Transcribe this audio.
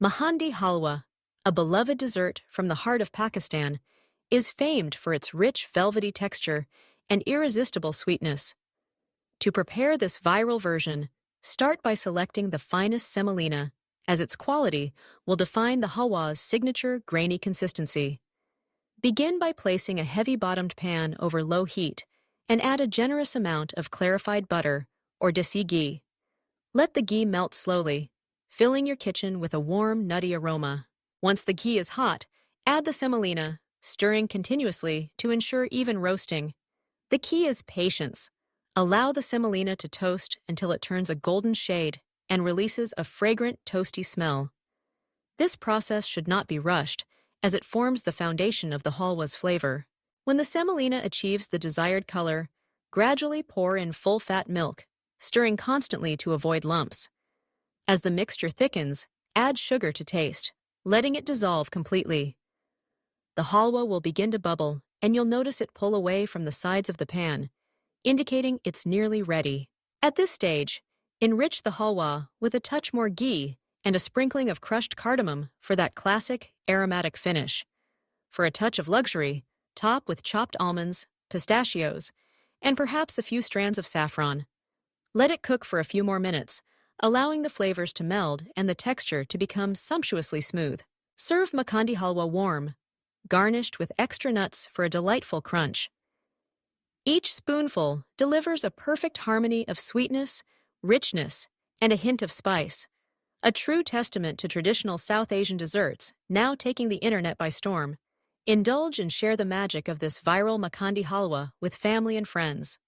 Makhandi Halwa, a beloved dessert from the heart of Pakistan, is famed for its rich, velvety texture and irresistible sweetness. To prepare this viral version, start by selecting the finest semolina, as its quality will define the halwa's signature grainy consistency. Begin by placing a heavy-bottomed pan over low heat and add a generous amount of clarified butter or desi ghee. Let the ghee melt slowly, filling your kitchen with a warm, nutty aroma. Once the ghee is hot, add the semolina, stirring continuously to ensure even roasting. The key is patience. Allow the semolina to toast until it turns a golden shade and releases a fragrant, toasty smell. This process should not be rushed, as it forms the foundation of the halwa's flavor. When the semolina achieves the desired color, gradually pour in full-fat milk, stirring constantly to avoid lumps. As the mixture thickens, add sugar to taste, letting it dissolve completely. The halwa will begin to bubble, and you'll notice it pull away from the sides of the pan, indicating it's nearly ready. At this stage, enrich the halwa with a touch more ghee and a sprinkling of crushed cardamom for that classic, aromatic finish. For a touch of luxury, top with chopped almonds, pistachios, and perhaps a few strands of saffron. Let it cook for a few more minutes, allowing the flavors to meld and the texture to become sumptuously smooth. Serve Makhandi halwa warm, garnished with extra nuts for a delightful crunch. Each spoonful delivers a perfect harmony of sweetness, richness, and a hint of spice. A true testament to traditional South Asian desserts, now taking the internet by storm. Indulge and share the magic of this viral Makhandi halwa with family and friends.